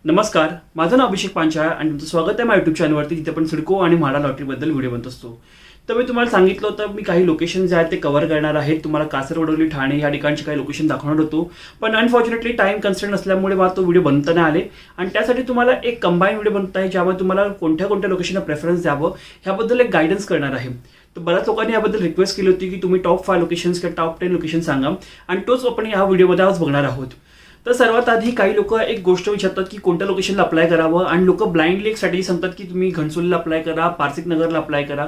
नमस्कार, माझं नाव अभिषेक पांचाळ आणि तुमचं स्वागत आहे माझ्या यूट्यूब चॅनलवरती, जिथे आपण सिडको आणि म्हाडा लॉटरीबद्दल व्हिडिओ बनत असतो. तर मी तुम्हाला सांगितलं होतं मी काही लोकेशन जे आहेत ते कव्हर करणार आहेत. तुम्हाला कासरवडवली, ठाणे या ठिकाणचे काही लोकेशन दाखवणार होतो, पण अनफॉर्च्युनेटली टाइम कन्स्ट्रेंट असल्यामुळे मला तो व्हिडिओ बनता नाही आले. आणि त्यासाठी तुम्हाला एक कंबाईन व्हिडिओ बनत आहे, ज्यामध्ये तुम्हाला कोणत्या कोणत्या लोकेशनला प्रेफरन्स द्यावं ह्याबद्दल एक गायडन्स करणार आहे. तर बऱ्याच लोकांनी याबद्दल रिक्वेस्ट केली होती की तुम्ही टॉप 5 लोकेशन्स किंवा टॉप 10 लोकेशन सांगा, आणि तोच आपण या व्हिडिओमध्ये आज बघणार आहोत. तर सर्वात आधी काही लोक एक गोष्ट विचारतात की कोणत्या लोकेशनला अप्लाय करावं, आणि लोक ब्लाइंडली एक स्ट्रॅटेजी सांगतात की तुम्ही घनसोलीला अप्लाय करा, पारसिक नगरला अप्लाय करा.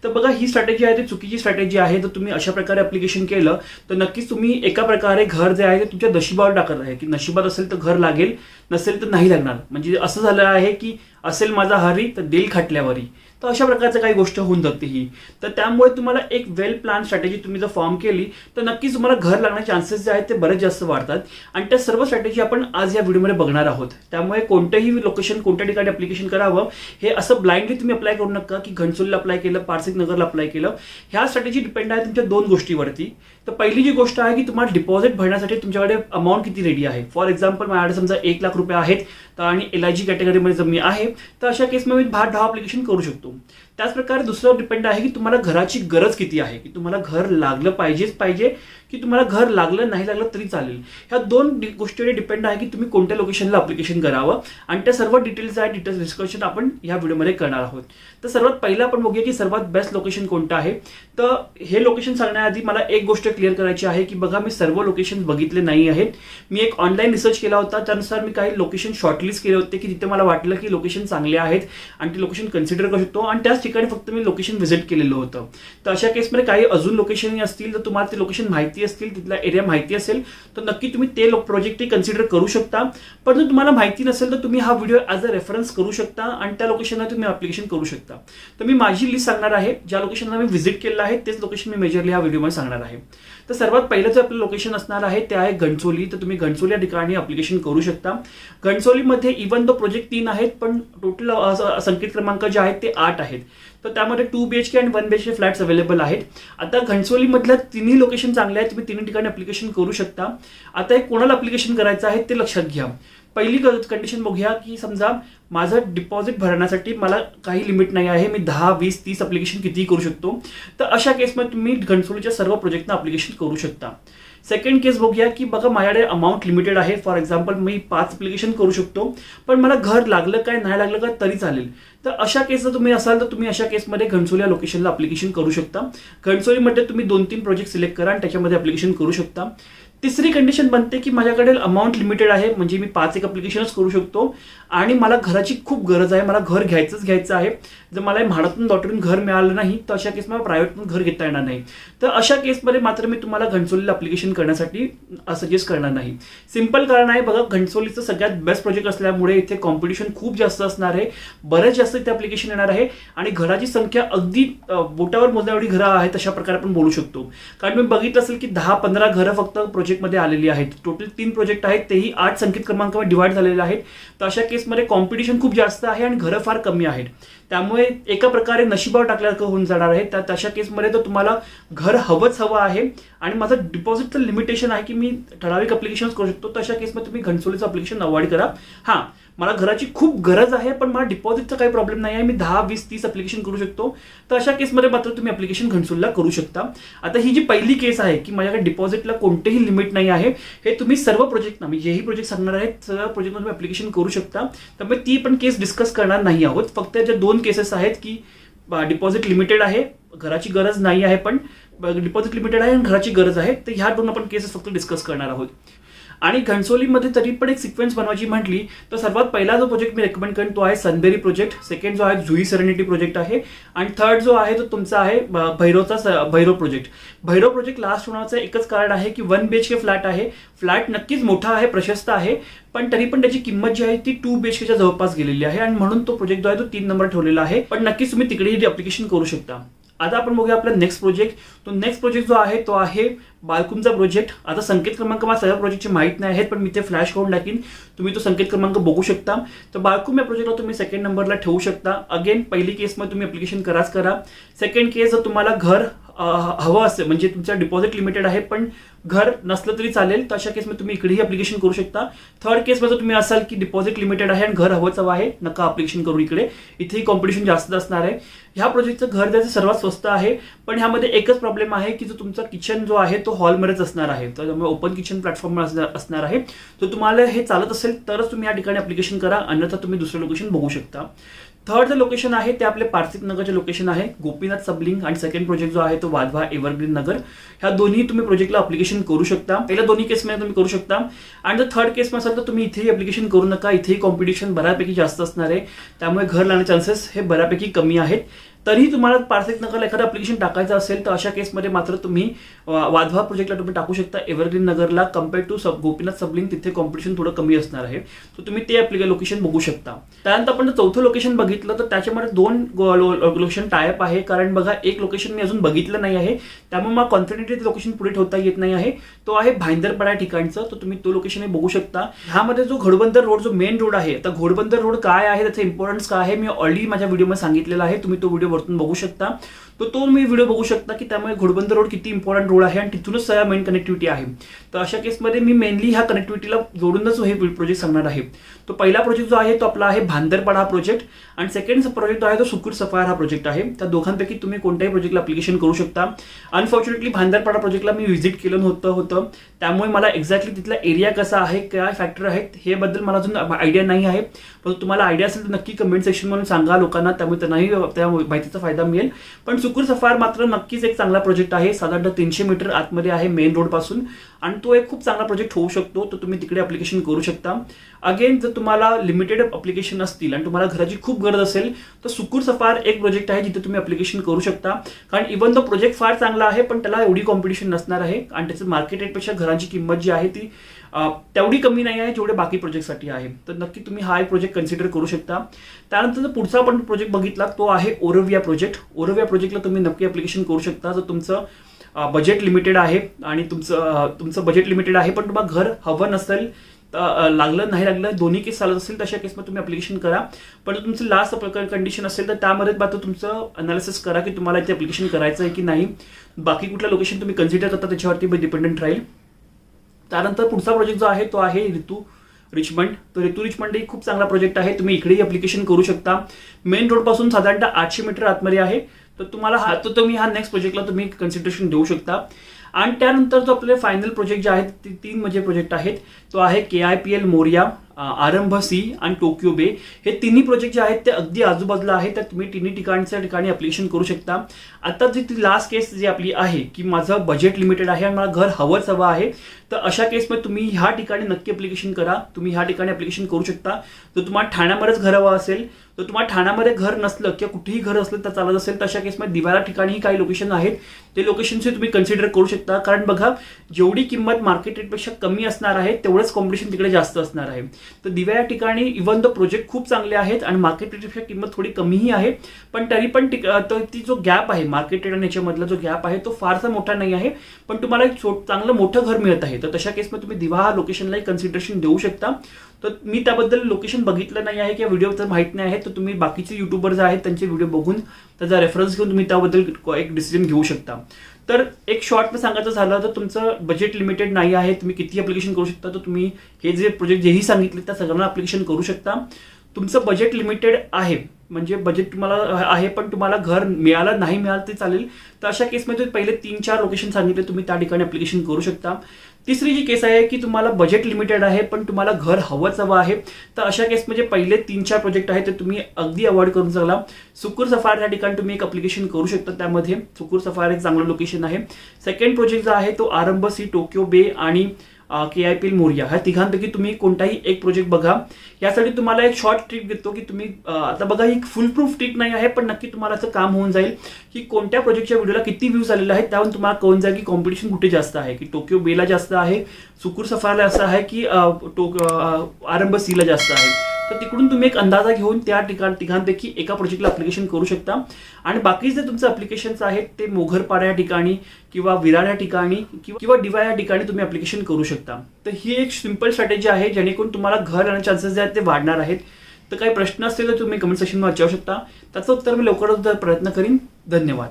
तर बघा, ही स्ट्रॅटेजी आहे ती चुकीची स्ट्रॅटेजी आहे. तर तुम्ही अशा प्रकारे अप्लिकेशन केलं तर नक्कीच तुम्ही एका प्रकारे घर जे आहे ते तुमच्या नशिबावर टाकत आहे, की नशिबात असेल तर घर लागेल, नसेल तर नाही लागणार. म्हणजे असं झालं आहे की असेल माझा हरी तर देईल खाटल्यावरी. तर अशा प्रकारचं काही गोष्ट होऊन जाते ही. तर त्यामुळे तुम्हाला एक वेल प्लॅन स्ट्रॅटेजी तुम्ही जर फॉर्म केली तर नक्कीच तुम्हाला घर लागण्याचे चान्सेस जे आहेत ते बरेच जास्त वाढतात. आणि त्या सर्व स्ट्रॅटेजी आपण आज या व्हिडिओमध्ये बघणार आहोत. त्यामुळे कोणतंही लोकेशन कोणत्या ठिकाणी अप्लिकेशन करावं हे असं ब्लाइंडली तुम्ही अप्लाय करू नका की घनसोलीला अप्लाय केलं, पारसिक नगरला अप्लाय केलं. ह्या स्ट्रॅटेजी डिपेंड आहे तुमच्या दोन गोष्टीवरती. तर पहिली जी गोष्ट आहे की तुम्हाला डिपॉझिट भरण्यासाठी तुमच्याकडे अमाऊंट किती रेडी आहे. फॉर एक्झाम्पल माझ्याकडे समजा 1 लाख रुपये आहेत आणि LIG कॅटेगरीमध्ये जर मी आहे तर अशा केसमध्ये मी 10 अप्लिकेशन करू शकतो. त्याचप्रकारे दुसरं डिपेंड आहे की तुम्हाला घराची गरज किती आहे, की तुम्हाला घर लागलं पाहिजेच पाहिजे, की तुम्हाला घर लागलं नाही लागलं तरी चालेल. ह्या दोन गोष्टीवर डिपेंड आहे की तुम्ही कोणत्या लोकेशनला अप्लिकेशन करावं, आणि त्या सर्व डिटेल्स आहे, डिटेल्स डिस्कशन आपण या व्हिडिओमध्ये करणार आहोत. तर सर्वात पहिलं आपण बघूया की सर्वात बेस्ट लोकेशन कोणतं आहे. तर हे लोकेशन सांगण्याआधी मला एक गोष्ट क्लिअर करायची आहे की बघा, मी सर्व लोकेशन बघितले नाही आहेत. मी एक ऑनलाईन रिसर्च केला होता, त्यानुसार मी काही लोकेशन शॉर्टलिस्ट केले होते की जिथे मला वाटलं की लोकेशन चांगले आहेत आणि ते लोकेशन कन्सिडर करू शकतो, आणि त्याच ठिकाणी फक्त मी लोकेशन व्हिजिट केलेलं होतं. तर अशा केसमध्ये काही अजून लोकेशन असतील तर तुम्हाला ते लोकेशन माहिती असतील, तिथला एरिया माहिती असेल तर नक्की तुम्ही ते प्रोजेक्टही कन्सिडर करू शकता. पण जर तुम्हाला माहिती नसेल तर तुम्ही हा व्हिडिओ ॲज अ रेफरन्स करू शकता आणि त्या लोकेशनला तुम्ही अप्लिकेशन करू शकता. तर मी माझी लिस्ट सांगणार आहे, ज्या लोकेशनला मी व्हिजिट केलं आहे तेच लोकेशन मी मेजरली हा व्हिडिओमध्ये सांगणार आहे. तर सर्वात पहिलं जे आपलं लोकेशन असणार आहे ते आहे घनसोली. तर तुम्ही घनसोली या ठिकाणी अप्लिकेशन करू शकता. घनसोलीमध्ये इव्हन तो प्रोजेक्ट 3 आहेत, पण टोटल संकेत क्रमांक जे आहेत ते 8 आहेत. तर त्यामध्ये 2 BHK आणि 1 BHK फ्लॅट्स अवेलेबल आहेत. आता घनसोलीमधल्या तिन्ही लोकेशन चांगले आहेत, तुम्ही तिन्ही ठिकाणी अप्लिकेशन करू शकता. आता हे कोणाला अप्लिकेशन करायचं आहे ते लक्षात घ्या. पहिली कंडिशन बघूया की समजा माझं डिपॉझिट भरण्यासाठी मला काही लिमिट नाही आहे, मी 10, 20, 30 अप्लिकेशन कितीही करू शकतो. तर अशा केसमध्ये तुम्ही घनसोलीच्या सर्व प्रोजेक्टना अप्लिकेशन करू शकता. सेकंड केस बघूया की बघा, माझ्याकडे अमाऊंट लिमिटेड आहे. फॉर एक्झाम्पल मी 5 अप्लिकेशन करू शकतो, पण मला घर लागलं काय नाही लागलं का तरी चालेल. तर अशा केस जर तुम्ही असाल तर तुम्ही अशा केसमध्ये घनसोली या लोकेशनला अप्लिकेशन करू शकता. घनसोलीमध्ये तुम्ही 2-3 प्रोजेक्ट सिलेक्ट करा आणि त्याच्यामध्ये अप्लिकेशन करू शकता. तिसरी कंडिशन बनते की माझ्याकडे अमाऊंट लिमिटेड आहे, म्हणजे मी 5 अप्लिकेशनच करू शकतो आणि मला घराची खूप गरज आहे, मला घर घ्यायचं आहे. जर मला म्हाडातून लॉटरीतून घर मिळालं नाही तर अशा केस मला प्रायव्हेटून घर घेता येणार नाही. तर अशा केसमध्ये मात्र मी तुम्हाला घनसोलीला अप्लिकेशन करण्यासाठी सजेस्ट करणार नाही. सिंपल कारण आहे, बघा घनसोलीचं सगळ्यात बेस्ट प्रोजेक्ट असल्यामुळे इथे कॉम्पिटिशन खूप जास्त असणार आहे, बरेच जास्त इथे अप्लिकेशन येणार आहे, आणि घराची संख्या अगदी बोटावर मोजण्या एवढी घरं आहेत अशा प्रकारे आपण बोलू शकतो. कारण मी बघितलं असेल की 10-15 घरं फक्त प्रोजेक्टमध्ये आलेली आहेत. टोटल 3 प्रोजेक्ट आहेत, तेही 8 संकेत क्रमांकावर डिवाइड झालेले आहेत. तर अशा केसमध्ये कॉम्पिटिशन खूप जास्त आहे आणि घरं फार कमी आहेत. त्यामुळे एका प्रकारे नशिबावर टाकल्यासारखं होऊन जाणार आहे. तर तशा केसमध्ये तर तुम्हाला घर हवं आहे, आणि माझं डिपॉझिटचं लिमिटेशन आहे की मी ठराविक अप्लिकेशन करू शकतो. तर अशा केसमध्ये तुम्ही घनसोलीचं अप्लिकेशन अवॉइड करा. हां, मला घराची खूप गरज आहे पण मला डिपॉझिटचा काही प्रॉब्लेम नाही आहे, मी 10, 20, 30 अप्लिकेशन करू शकतो. तर अशा केसमध्ये मात्र तुम्ही अप्लिकेशन घनसोलीला करू शकता. आता ही जी पहिली केस आहे की माझ्याकडे डिपॉझिटला कोणतेही लिमिट नाही आहे, हे तुम्ही सर्व प्रोजेक्टना, मी जेही प्रोजेक्ट सांगणार आहेत सर्व प्रोजेक्टमध्ये तुम्ही अप्लिकेशन करू शकता. त्यामुळे ती पण केस डिस्कस करणार नाही आहोत. फक्त ज्या 2 केसेस आहेत की डिपॉझिट लिमिटेड आहे, घराची गरज नाही आहे, पण डिपॉझिट लिमिटेड आहे आणि घराची गरज आहे, तर ह्या 2 आपण केसेस फक्त डिस्कस करणार आहोत. आणि घनसोलीमध्ये तरी पण एक सिक्वेन्स बनवायची म्हटली तर सर्वात पहिला जो प्रोजेक्ट मी रेकमेंड करेन तो आहे सनबेरी प्रोजेक्ट. सेकंड जो आहे जुई सेरेनिटी प्रोजेक्ट आहे, आणि थर्ड जो आहे तो तुमचा आहे Bhairav project. Bhairav project last होण्याचं एकच कारण आहे की 1 BHK फ्लॅट आहे. फ्लॅट नक्कीच मोठा आहे, प्रशस्त आहे, पण तरी पण त्याची किंमत जी आहे ती 2 BHKच्या जवळपास गेलेली आहे, आणि म्हणून तो प्रोजेक्ट जो आहे तो 3 नंबर ठेवलेला आहे. पण नक्कीच तुम्ही तिकडेही अप्लिकेशन करू शकता. आता आपण बघूया आपला नेक्स्ट प्रोजेक्ट. तो नेक्स्ट प्रोजेक्ट जो आहे तो आहे बालकुमचा प्रोजेक्ट. आता संकेत क्रमांक मला सगळ्या प्रोजेक्टचे माहीत नाही आहेत, पण मी ते फ्लॅश करून टाकीन, तुम्ही तो संकेत क्रमांक बघू शकता. तर बालकुम या प्रोजेक्टला तुम्ही 2nd नंबरला ठेवू शकता. अगेन पहिली केसमध्ये तुम्ही अप्लिकेशन करा. सेकंड केस जर तुम्हाला घर हवं असेल म्हणजे तुमचं डिपॉझिट लिमिटेड आहे पण घर नसलं तरी चालेल, तर अशा केसमध्ये तुम्ही इकडेही अप्लिकेशन करू शकता. थर्ड केसमध्ये तुम्ही असाल की डिपॉझिट लिमिटेड आहे आणि घर हवंच हवं आहे, नका अप्लिकेशन करू इकडे, इथेही कॉम्पिटिशन जास्त असणार आहे. ह्या प्रोजेक्टचं घर द्यायचं सर्वात स्वस्त आहे, पण ह्यामध्ये एकच प्रॉब्लेम आहे की जो तुमचा किचन जो आहे तो हॉलमध्येच असणार आहे, तर त्यामुळे ओपन किचन प्लॅटफॉर्म असणार आहे. तर तुम्हाला हे चालत असेल तरच तुम्ही या ठिकाणी अप्लिकेशन करा, अन्यथा तुम्ही दुसरं लोकेशन बघू शकता. थर्ड जे लोकेशन आहे ते आपले पारसिक नगरचे लोकेशन आहे, गोपीनाथ सबलिंग, आणि सेकंड प्रोजेक्ट जो आहे तो वाधवा एव्हरग्रीन नगर. ह्या दोन्ही तुम्ही प्रोजेक्टला अप्लिकेशन करू शकता. पहिल्या दोन्ही केसमध्ये तुम्ही करू शकता, आणि जर थर्ड केस असेल तर तुम्ही इथेही अप्लिकेशन करू नका, इथेही कॉम्पिटिशन बऱ्यापैकी जास्त असणार आहे, त्यामुळे घर लागण्याचे चान्सेस हे बऱ्यापैकी कमी आहेत. तरीही तुम्हाला पारसिक नगरला एखादं अप्लिकेशन टाकायचं असेल तर अशा केसमध्ये मात्र तुम्ही वाधवा प्रोजेक्टला तुम्ही टाकू शकता. एव्हरग्रीन नगरला कम्पेअर टू गोपीनाथ सबलिंग तिथे कॉम्पिटिशन थोडं कमी असणार आहे, तर तुम्ही ते लोकेशन बघू शकता. त्यानंतर आपण चौथं लोकेशन बघितलं तर त्याच्यामध्ये 2 लोकेशन टायप आहे, कारण बघा एक लोकेशन मी अजून बघितलं नाही आहे, त्यामुळे मला कॉन्फिडेंटली ते लोकेशन पुढे ठेवता येत नाही आहे. तो आहे भाईंदरपाडा ठिकाणचं, तर तुम्ही तो लोकेशन बघू शकता. ह्यामध्ये जो घोडबंदर रोड जो मेन रोड आहे, तर घोडबंदर रोड काय आहे, त्याचं इम्पॉर्टन्स काय आहे मी ऑलरेडी माझ्या व्हिडिओमध्ये सांगितलेलं आहे, तुम्ही तो व्हिडिओ वरतून बघू शकता. तो तुम्ही व्हिडिओ बघू शकता की त्यामुळे घोडबंदर रोड किती इम्पॉर्टंट रोड आहे आणि तिथूनच सगळ्या मेन कनेक्टिव्हिटी आहे. तर अशा केसमध्ये मी मेनली ह्या कनेक्टिव्हिटीला जोडूनच हे प्रोजेक्ट सांगणार आहे. तो पहिला प्रोजेक्ट जो आहे तो आपला आहे भांदरपाडा हा प्रोजेक्ट, आणि सेकंड प्रोजेक्ट जो आहे तो सुकूर सफायर हा प्रोजेक्ट आहे. त्या दोघांपैकी तुम्ही कोणत्याही प्रोजेक्टला अप्लिकेशन करू शकता. अनफॉर्च्युनेटली भांदरपाडा प्रोजेक्टला मी व्हिजिट केलं होतं, त्यामुळे मला एक्झॅक्टली तिथला एरिया कसा आहे, काय फॅक्टर आहेत हे बद्दल मला अजून आयडिया नाही आहे. पण तुम्हाला आयडिया असेल तर नक्की कमेंट सेक्शन म्हणून सांगा लोकांना, त्यामुळे त्यांनाही त्या माहितीचा फायदा मिळेल. पण सुकूर सफायर मात्र नक्कीच एक चांगला प्रोजेक्ट आहे, साधारणतः 300 मीटर आतमध्ये आहे मेन रोड पासून, आणि तो एक खूप चांगला प्रोजेक्ट होऊ शकतो, तर तुम्ही तिकडे अप्लिकेशन करू शकता. अगेन जर तुम्हाला लिमिटेड अप्लिकेशन असतील आणि तुम्हाला घराची खूप गरज असेल तर सुकूर सफायर एक प्रोजेक्ट आहे जिथे तुम्ही अप्लिकेशन करू शकता. कारण इव्हन तो प्रोजेक्ट फार चांगला आहे पण त्याला एवढी कॉम्पिटिशन नसणार आहे, आणि त्याचं मार्केट रेटपेक्षा घरांची किंमत जी आहे ती तेवढी कमी नाही आहे जेवढे बाकी प्रोजेक्टसाठी आहे. तर नक्की तुम्ही हा एक प्रोजेक्ट कन्सिडर करू शकता. त्यानंतर पुढचा आपण प्रोजेक्ट बघितला तो आहे ओरविया प्रोजेक्ट. ओरविया प्रोजेक्टला तुम्ही नक्की अप्लिकेशन करू शकता जर तुमचं बजेट लिमिटेड आहे, आणि तुमचं बजेट लिमिटेड आहे पण तुम्हाला घर हवं नसेल, लागलं नाही लागलं दोन्ही केस चालत असेल तर अशा केसमध्ये तुम्ही अप्लिकेशन करा. पण तुमचं लास्ट कंडिशन असेल तर त्यामध्ये मात्र तुमचं अनालिसिस करा की तुम्हाला इथे अप्लिकेशन करायचं आहे की नाही. बाकी कुठलं लोकेशन तुम्ही कन्सिडर करता त्याच्यावरती डिपेंडंट राहील. त्यानंतर पुढचा प्रोजेक्ट जो आहे तो आहे ऋतू रिचमंड. तर ऋतू रिचमंड ही खूप चांगला प्रोजेक्ट आहे, तुम्ही इकडेही अप्लिकेशन करू शकता. मेन रोड पासून साधारणतः 800 मीटर आतमध्ये आहे, तर तुम्हाला तुम्ही नेक्स्ट प्रोजेक्टला तुम्ही कन्सिडरेशन देऊ शकता. आणि त्यानंतर जो आपले फायनल प्रोजेक्ट जे आहेत ते 3 म्हणजे प्रोजेक्ट आहेत, तो आहे KIPL मोरिया, आरंभ सी आणि टोकियो बे. हे तिन्ही प्रोजेक्ट जे आहेत ते अगदी आजूबाजूला आहेत, तर तुम्ही तिन्ही ठिकाणी अप्लिकेशन करू शकता. आता जी ती लास्ट केस जी आपली आहे की माझं बजेट लिमिटेड आहे आणि मला घर हवंच हवं आहे, तर अशा केसमध्ये तुम्ही ह्या ठिकाणी नक्की अप्लिकेशन करा. तुम्ही ह्या ठिकाणी अप्लिकेशन करू शकता. जर तुम्हाला ठाण्यामध्येच घर हवं असेल, तर तुम्हाला ठाण्यामध्ये घर नसलं किंवा कुठेही घर असलं तर चालत असेल तर अशा केसमध्ये दिवाळा ठिकाणीही काही लोकेशन आहेत, ते लोकेशनचे तुम्ही कन्सिडर करू शकता. कारण बघा जेवढी किंमत मार्केट रेटपेक्षा कमी असणार आहे तेवढंच कॉम्पिटिशन तिकडे जास्त असणार आहे. तर दिव्या या ठिकाणी इव्हन द प्रोजेक्ट खूप चांगले आहेत आणि मार्केट रेटपेक्षा किंमत थोडी कमीही आहे, पण तरी पण ती जो गॅप आहे मार्केट रेट आणि याच्यामधला जो गॅप आहे तो फारसा मोठा नाही आहे, पण तुम्हाला एक चांगलं मोठं घर मिळत आहे. तर तशा केसमध्ये तुम्ही दिवा हा लोकेशनलाही कन्सिडरेशन देऊ शकता. तर मी त्याबद्दल लोकेशन बघितलं नाही आहे किंवा व्हिडिओ तर माहित नाही आहे, तर तुम्ही बाकीचे युट्यूबर्स आहेत त्यांचे व्हिडिओ बघून त्याचा रेफरन्स घेऊन तुम्ही त्याबद्दल एक डिसिजन घेऊ शकता. तर एक शॉर्टमध्ये सांगायचं झालं तर तुमचं बजेट लिमिटेड नाही आहे, तुम्ही किती अप्लिकेशन करू शकता. तर तुम्ही हे जे प्रोजेक्ट जेही सांगितले त्या सगळ्यांना अप्लिकेशन करू शकता. तुमचं बजेट लिमिटेड आहे म्हणजे बजेट तुम्हाला आहे पण तुम्हाला घर मिळालं नाही मिळालं ते चालेल, तर अशा केसमध्ये पहिले 3-4 लोकेशन सांगितले तुम्ही त्या ठिकाणी अप्लिकेशन करू शकता. तिसरी जी केस आहे की तुम्हाला बजेट लिमिटेड आहे पण तुम्हाला घर हवंच हवं आहे, तर अशा केसमध्ये पहिले 3-4 प्रोजेक्ट आहेत ते तुम्ही अगदी अवॉइड करून चला. सुकूर सफायर या ठिकाणी तुम्ही एक अप्लिकेशन करू शकता. त्यामध्ये सुकूर सफायर एक चांगलं लोकेशन आहे. सेकंड प्रोजेक्ट जो आहे तो आरंभ सी, टोकियो बे आणि KIPL मोरिया, ह्या तिघांपैकी तुम्ही कोणताही एक प्रोजेक्ट बघा. यासाठी तुम्हाला एक शॉर्ट ट्रिक देतो की तुम्ही आता बघा ही फुल प्रूफ ट्रिक नाही आहे पण नक्की तुम्हाला असं काम होऊन जाईल की कोणत्या प्रोजेक्टच्या व्हिडिओला किती व्ह्यूज आलेले आहेत, त्यावरून तुम्हाला कळून जाईल की कॉम्पिटिशन कुठे जास्त आहे, की टोकियो बेला जास्त आहे, सुकूर सफायरला असं आहे की आरंभ सीला जास्त आहे. तर तिकडून तुम्ही एक अंदाजा घेऊन त्या तिघांपैकी एका प्रोजेक्टला अप्लिकेशन करू शकता. आणि बाकी जे तुमचे अप्लिकेशन्स आहेत ते मोघरपाडा या ठिकाणी किंवा विरार या ठिकाणी किंवा डिवा या ठिकाणी तुम्ही अप्लिकेशन करू शकता. तर ही एक सिंपल स्ट्रॅटेजी आहे जेणेकरून तुम्हाला घर आणि चान्सेस जे आहेत ते वाढणार आहेत. तर काही प्रश्न असतील तर तुम्ही कमेंट सेक्शनमध्ये विचारू शकता, त्याचं उत्तर मी लवकरच प्रयत्न करीन. धन्यवाद.